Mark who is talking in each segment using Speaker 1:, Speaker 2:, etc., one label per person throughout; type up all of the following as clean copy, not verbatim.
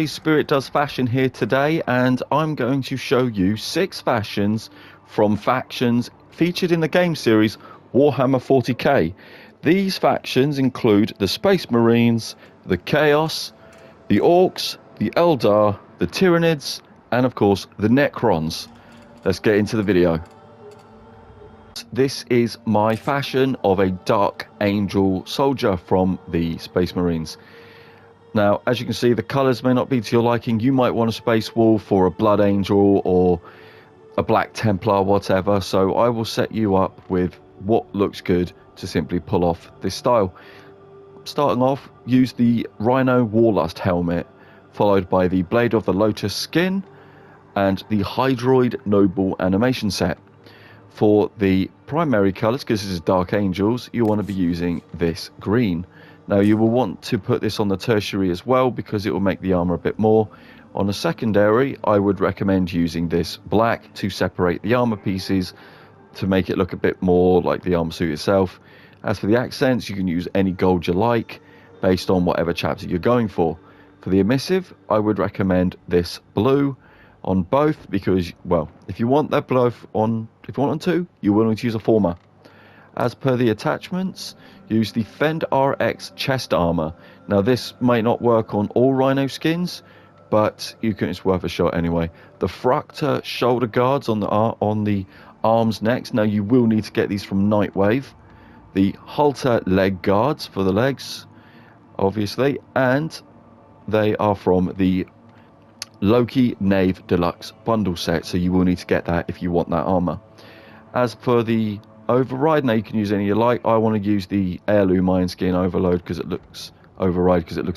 Speaker 1: Spirit does fashion here today, and I'm going to show you 6 fashions from factions featured in the game series Warhammer 40k. These factions include the Space Marines, the Chaos, the Orcs, the Eldar, the Tyranids, and of course the Necrons. Let's get into the video. This is my fashion of a Dark Angel soldier from the Space Marines. Now, as you can see, the colours may not be to your liking. You might want a Space Wolf or a Blood Angel or a Black Templar, whatever. So I will set you up with what looks good to simply pull off this style. Starting off, use the Rhino Warlust helmet, followed by the Blade of the Lotus skin and the Hydroid Noble animation set. For the primary colours, because this is Dark Angels, you want to be using this green. Now you will want to put this on the tertiary as well because it will make the armor a bit more. On the secondary, I would recommend using this black to separate the armor pieces to make it look a bit more like the armor suit itself. As for the accents, you can use any gold you like based on whatever chapter you're going for. For the emissive, I would recommend this blue on both because, well, if you want that blue on, if you want on two, you will need to use a former. As per the attachments, use the Fend RX chest armor. Now this might not work on all Rhino skins, but it's worth a shot anyway. The Fructa shoulder guards on the arms next. Now you will need to get these from Nightwave. The halter leg guards for the legs, obviously, and they are from the Loki Knave Deluxe bundle set, so you will need to get that if you want that armor. As for the override, now you can use any you like. I want to use the heirloom iron skin overload because it looks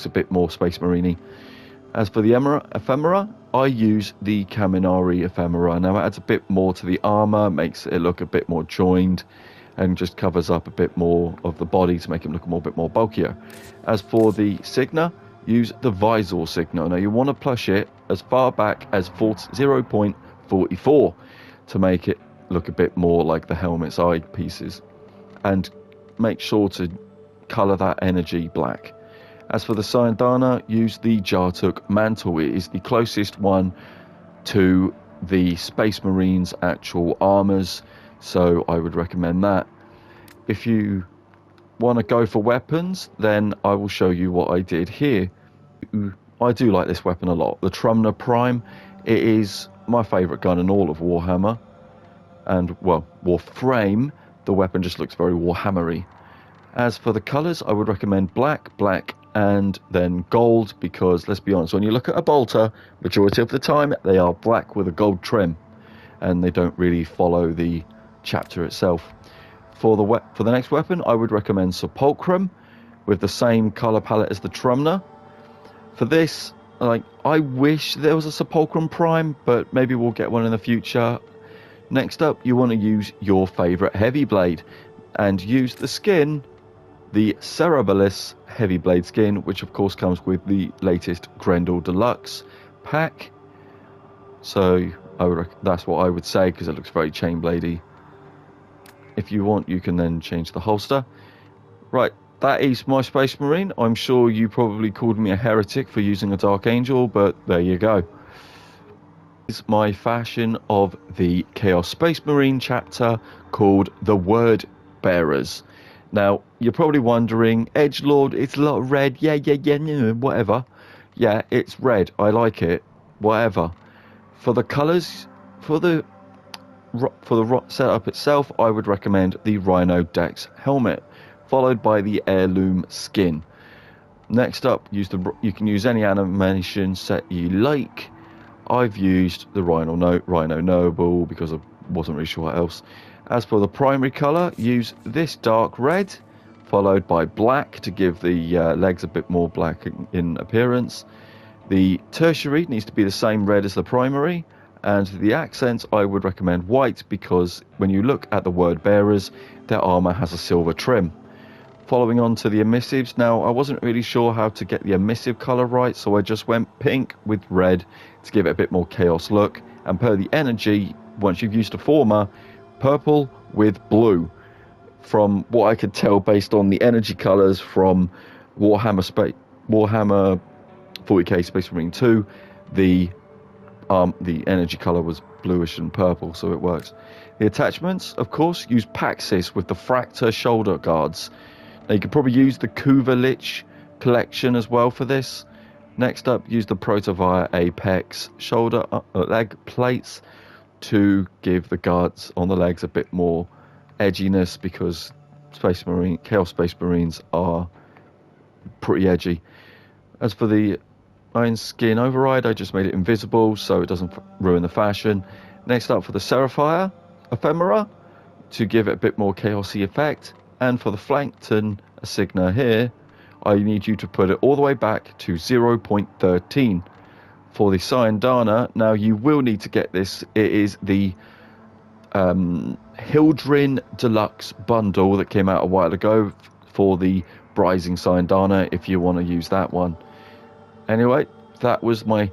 Speaker 1: a bit more Space Marine-y. As for the ephemera, I use the Kaminari ephemera. Now it adds a bit more to the armor, makes it look a bit more joined, and just covers up a bit more of the body to make it look a bit more bulkier. As for the Signa, use the Visor Signa. Now you want to push it as far back as 0.44 to make it look a bit more like the helmet's eye pieces, and make sure to color that energy black. As for the Syandana, use the Jartuk mantle. It is the closest one to the Space Marines actual armors, so I would recommend that. If you want to go for weapons, then I will show you what I did here. I do like this weapon a lot, the Trumna Prime. It is my favorite gun in all of Warhammer. And, well, Warframe, the weapon just looks very Warhammery. As for the colours, I would recommend black, and then gold, because, let's be honest, when you look at a bolter, majority of the time, they are black with a gold trim, and they don't really follow the chapter itself. For the next weapon, I would recommend Sepulchrum, with the same colour palette as the Trumna. For this, I wish there was a Sepulchrum Prime, but maybe we'll get one in the future. Next up, you want to use your favourite heavy blade, and use the skin, the Cerebalis heavy blade skin, which of course comes with the latest Grendel Deluxe pack. So that's what I would say, because it looks very chain bladey. If you want, you can then change the holster. Right, that is my Space Marine. I'm sure you probably called me a heretic for using a Dark Angel, but there you go. Is my fashion of the Chaos Space Marine chapter called the Word Bearers. Now you're probably wondering, Edgelord, it's a lot of red. Yeah, whatever. Yeah, it's red. I like it. Whatever. For the colours, for the setup itself, I would recommend the Rhino Dex helmet, followed by the heirloom skin. Next up, you can use any animation set you like. I've used the Rhino Noble because I wasn't really sure what else. As for the primary colour, use this dark red, followed by black to give the legs a bit more black in appearance. The tertiary needs to be the same red as the primary, and the accents I would recommend white because when you look at the Word Bearers, their armour has a silver trim. Following on to the emissives, now I wasn't really sure how to get the emissive colour right, so I just went pink with red to give it a bit more chaos look, and per the energy, once you've used a former, purple with blue. From what I could tell based on the energy colours from Warhammer 40k Space Marine 2, the energy color was bluish and purple, so it works. The attachments, of course, use Paxis with the Fractor shoulder guards. Now you could probably use the Kuva Lich collection as well for this. Next up, use the Protovia Apex shoulder leg plates to give the guards on the legs a bit more edginess, because Chaos Space Marines are pretty edgy. As for the Iron Skin Override, I just made it invisible so it doesn't ruin the fashion. Next up, for the Seraphire Ephemera, to give it a bit more chaosy effect. And for the Flankton Asigna here, I need you to put it all the way back to 0.13. For the Syandana, now you will need to get this. It is the Hildrin Deluxe bundle that came out a while ago for the Brising Syandana, if you want to use that one. Anyway, that was my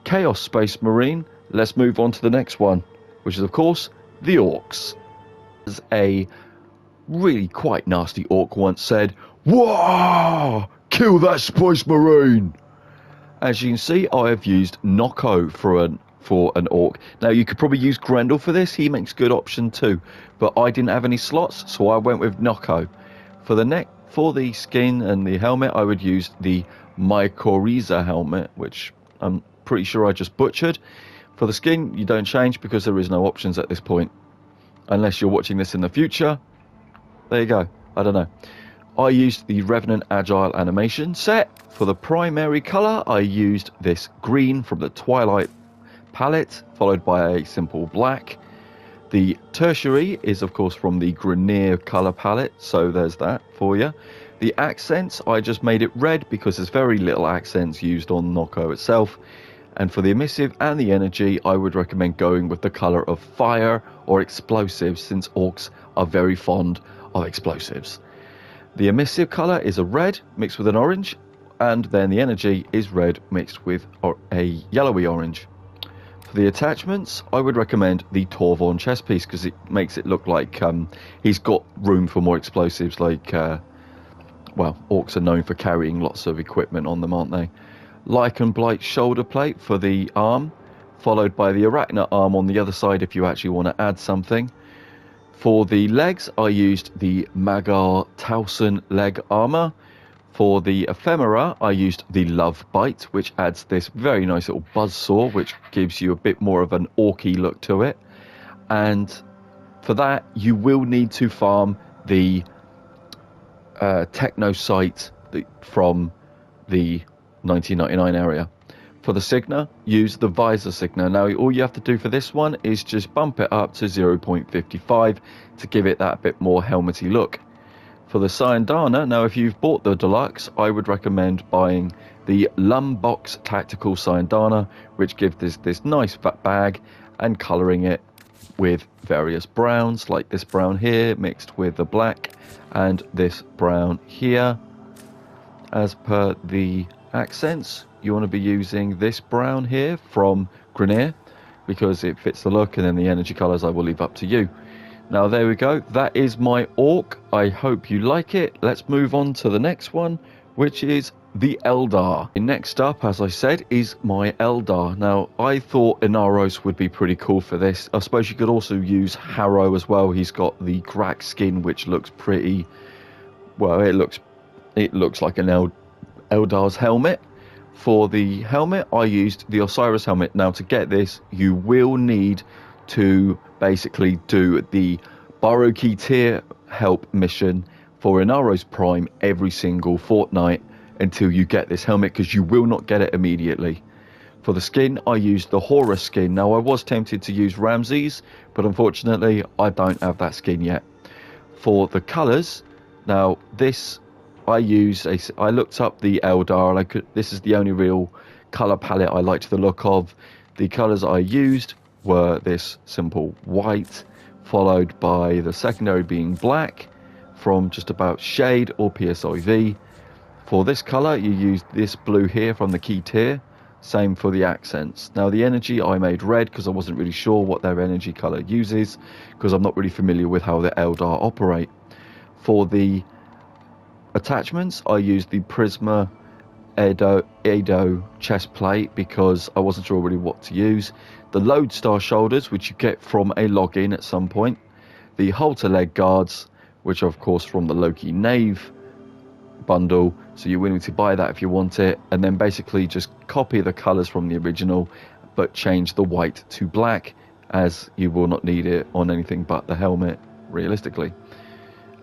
Speaker 1: Chaos Space Marine. Let's move on to the next one, which is, of course, the Orcs. As a really quite nasty Orc once said, "Whoa! Kill that Space Marine!" As you can see, I have used Nocco for an Orc. Now, you could probably use Grendel for this. He makes good option too. But I didn't have any slots, so I went with Nocco. For the neck, for the skin and the helmet, I would use the Mycorrhiza helmet, which I'm pretty sure I just butchered. For the skin, you don't change because there is no options at this point. Unless you're watching this in the future. There you go. I don't know. I used the Revenant Agile animation set. For the primary colour, I used this green from the Twilight palette, followed by a simple black. The tertiary is, of course, from the Grenier colour palette, so there's that for you. The accents, I just made it red because there's very little accents used on Nocco itself. And for the emissive and the energy, I would recommend going with the colour of fire or explosives, since Orcs are very fond of explosives. The emissive colour is a red mixed with an orange, and then the energy is red mixed with a yellowy orange. For the attachments, I would recommend the Torvorn chest piece because it makes it look like he's got room for more explosives. Like, well, Orcs are known for carrying lots of equipment on them, aren't they? Lycan Blight shoulder plate for the arm, followed by the Arachna arm on the other side if you actually want to add something. For the legs, I used the Magar Tausen leg armor. For the ephemera, I used the Love Bite, which adds this very nice little buzzsaw, which gives you a bit more of an orky look to it. And for that, you will need to farm the Techno Site from the 1999 area. For the Signa, use the Visor Signa. Now, all you have to do for this one is just bump it up to 0.55 to give it that bit more helmety look. For the Syandana, now if you've bought the Deluxe, I would recommend buying the Lumbox Tactical Syandana, which gives this nice fat bag, and colouring it with various browns, like this brown here mixed with the black, and this brown here. As per the accents, you want to be using this brown here from Grenier because it fits the look, and then the energy colours I will leave up to you. Now there we go, that is my Orc. I hope you like it. Let's move on to the next one, which is the Eldar. Next up, as I said, is my Eldar. Now I thought Inaros would be pretty cool for this. I suppose you could also use Harrow as well. He's got the cracked skin, which looks pretty, well, it looks like an Eldar's helmet. For the helmet, I used the Osiris helmet. Now to get this, you will need to basically do the Baroque tier help mission for Inaros Prime every single fortnight until you get this helmet, because you will not get it immediately. For the skin, I used the Horus skin. Now I was tempted to use Ramses, but unfortunately I don't have that skin yet. For the colours, now this I looked up the Eldar, and this is the only real colour palette I liked the look of. The colours I used were this simple white, followed by the secondary being black from just about Shade or PSIV. For this colour, you used this blue here from the key tier. Same for the accents. Now the energy I made red because I wasn't really sure what their energy colour uses, because I'm not really familiar with how the Eldar operate. For the attachments, I used the Prisma Edo chest plate because I wasn't sure really what to use. The Lodestar shoulders, which you get from a login at some point. The halter leg guards, which are of course from the Loki Knave bundle, so you're willing to buy that if you want it, and then basically just copy the colors from the original but change the white to black, as you will not need it on anything but the helmet realistically.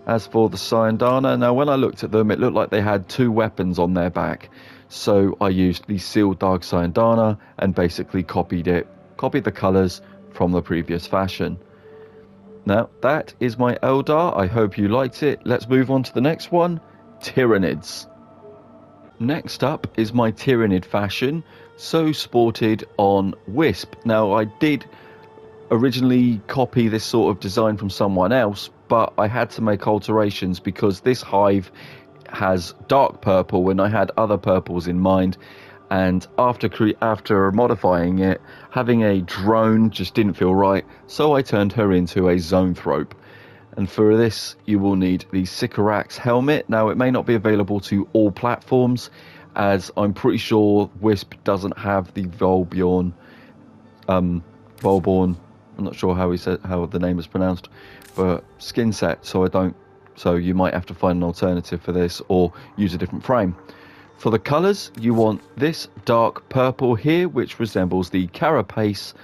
Speaker 1: As for the Syandana, now when I looked at them, it looked like they had 2 weapons on their back, so I used the Sealed Dark Syandana and basically copied the colors from the previous fashion. Now that is my Eldar. I hope you liked it. Let's move on to the next one, Tyranids. Next up is my Tyranid fashion, so sported on Wisp. Now I did originally copy this sort of design from someone else, but I had to make alterations because this hive has dark purple when I had other purples in mind, and after modifying it, having a drone just didn't feel right, so I turned her into a Zoanthrope. And for this you will need the Sycorax helmet. Now it may not be available to all platforms, as I'm pretty sure Wisp doesn't have the Volborn, I'm not sure how the name is pronounced, but skin set, so you might have to find an alternative for this or use a different frame. For the colours, you want this dark purple here, which resembles the carapace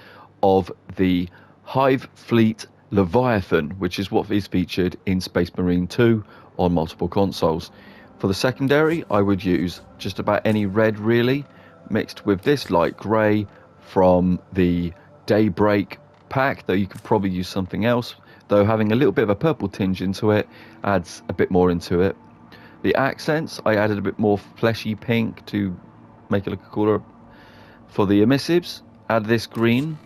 Speaker 1: of the Hive Fleet Leviathan, which is what is featured in Space Marine 2 on multiple consoles. For the secondary, I would use just about any red really, mixed with this light grey from the Daybreak pack, though you could probably use something else, though having a little bit of a purple tinge into it adds a bit more into it. The accents, I added a bit more fleshy pink to make it look cooler. For the emissives, add this green,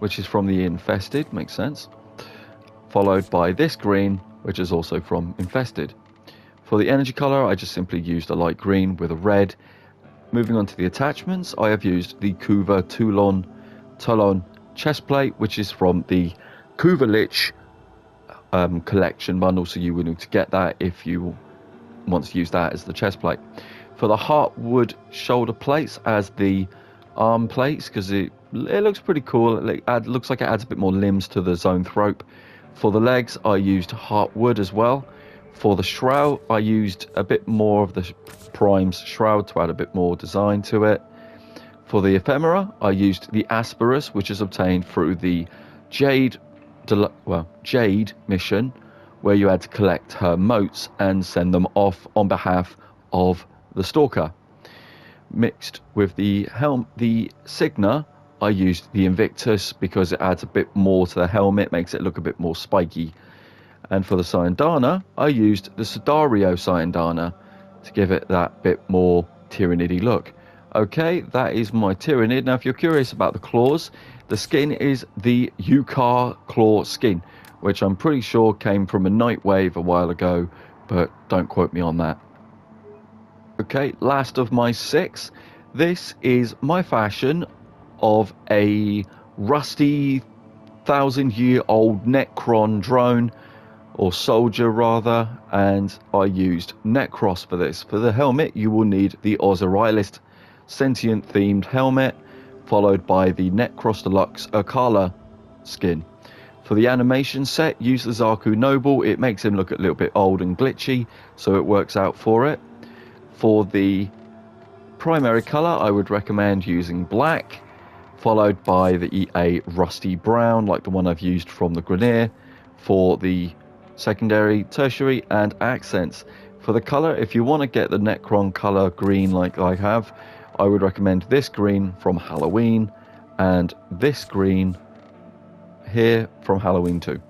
Speaker 1: which is from the Infested, makes sense, followed by this green, which is also from Infested. For the energy colour, I just simply used a light green with a red. Moving on to the attachments, I have used the Kuva Toulon chestplate, which is from the Kuva Lich collection bundle, so you would need to get that if you want to use that as the chestplate. For the Heartwood shoulder plates as the arm plates, because it looks pretty cool. It looks like it adds a bit more limbs to the Zoanthrope. For the legs, I used Heartwood as well. For the shroud, I used a bit more of the Prime's shroud to add a bit more design to it. For the ephemera, I used the Asperus, which is obtained through the Jade mission, where you had to collect her motes and send them off on behalf of the Stalker. Mixed with the Signa, I used the Invictus because it adds a bit more to the helmet, makes it look a bit more spiky. And for the Syandana, I used the Sudario Syandana to give it that bit more Tyranidy look. Okay, that is my Tyranid. Now if you're curious about the claws, the skin is the Yukar claw skin, which I'm pretty sure came from a Nightwave a while ago, but don't quote me on that. Okay, last of my 6. This is my fashion of a rusty 1,000-year-old Necron drone, or soldier rather, and I used Necros for this. For the helmet, you will need the Osirilist sentient themed helmet, followed by the Necros Deluxe Akala skin. For the animation set, use the Zaku Noble. It makes him look a little bit old and glitchy, so it works out for it. For the primary colour, I would recommend using black, followed by a rusty brown, like the one I've used from the Grenier. For the secondary, tertiary, and accents. For the colour, if you want to get the Necron colour green like I have, I would recommend this green from Halloween, and this green here from Halloween 2.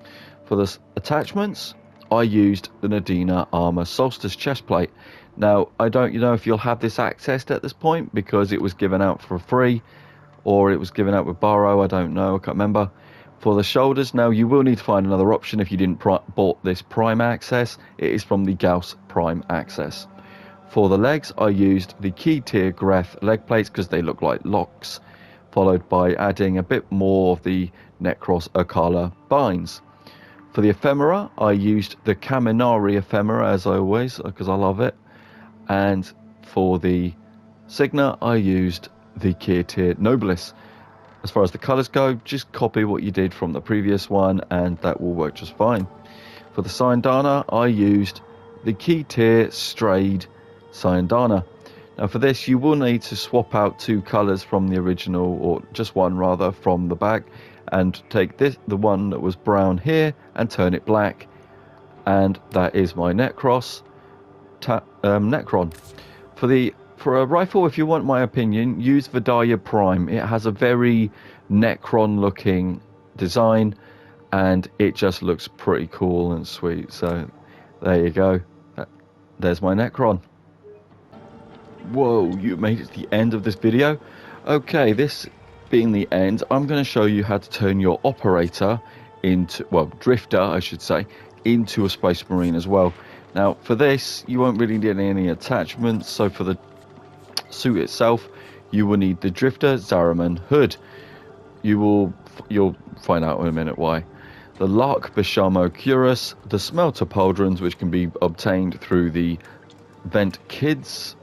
Speaker 1: For the attachments, I used the Nadina Armour Solstice chestplate. Now, I don't know if you'll have this accessed at this point, because it was given out for free, or it was given out with borrow, I don't know, I can't remember. For the shoulders, now you will need to find another option if you didn't bought this Prime Access. It is from the Gauss Prime Access. For the legs, I used the Key Tier Greth leg plates because they look like locks, followed by adding a bit more of the Necros Akala binds. For the ephemera, I used the Kaminari ephemera as always, because I love it, and for the Signa, I used the Kirtir Nobilis. As far as the colours go, just copy what you did from the previous one and that will work just fine. For the Syandana, I used the Kirtir Strayed Syandana. Now for this, you will need to swap out 2 colours from the original, or just one rather, from the back, and take the one that was brown here and turn it black, and that is my Necron. For a rifle, if you want my opinion, use Vidaya Prime. It has a very Necron looking design and it just looks pretty cool and sweet. So there you go, there's my Necron. Whoa, you made it to the end of this video. Okay, this being the end, I'm going to show you how to turn your operator into, well, drifter I should say, into a Space Marine as well. Now for this you won't really need any attachments, so for the suit itself you will need the drifter Zaraman hood. You'll find out in a minute why. The Lark Bishamo Cuirass, the Smelter Pauldrons, which can be obtained through the Vent Kids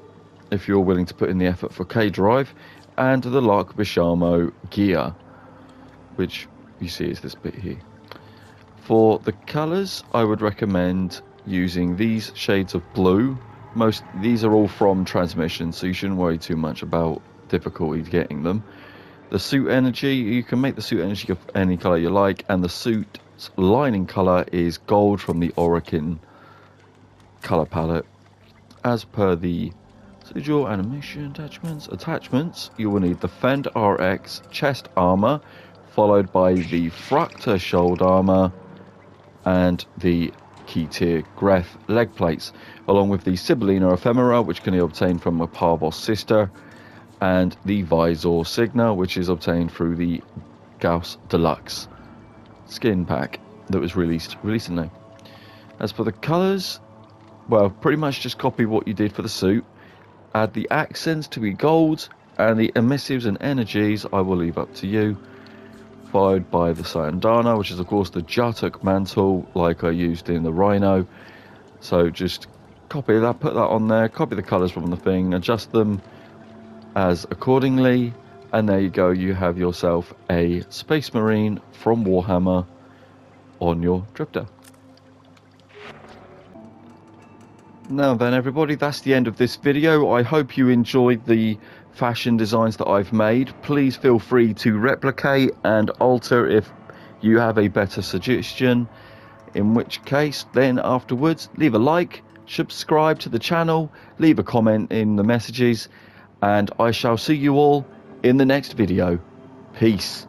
Speaker 1: if you're willing to put in the effort for K-Drive, and the Lark Bishamo gear, which you see is this bit here. For the colours, I would recommend using these shades of blue. These are all from transmission, so you shouldn't worry too much about difficulty getting them. The suit energy, you can make the suit energy of any colour you like, and the suit's lining colour is gold from the Orokin colour palette. As per the visual animation attachments, you will need the Fend RX chest armour, followed by the Fracta shoulder armour and the Kirtir Greth leg plates, along with the Sibylina Ephemera, which can be obtained from a Parvos sister, and the Visor Signa, which is obtained through the Gauss Deluxe skin pack that was released recently. As for the colours, well, pretty much just copy what you did for the suit, add the accents to be gold, and the emissives and energies I will leave up to you, followed by the Syandana, which is of course the Jatuk mantle like I used in the Rhino. So just copy that, put that on there, copy the colours from the thing, adjust them as accordingly, and there you go, you have yourself a Space Marine from Warhammer on your drifter. Now then everybody, that's the end of this video. I hope you enjoyed the fashion designs that I've made. Please feel free to replicate and alter if you have a better suggestion, in which case then afterwards leave a like, subscribe to the channel, leave a comment in the messages, and I shall see you all in the next video. Peace.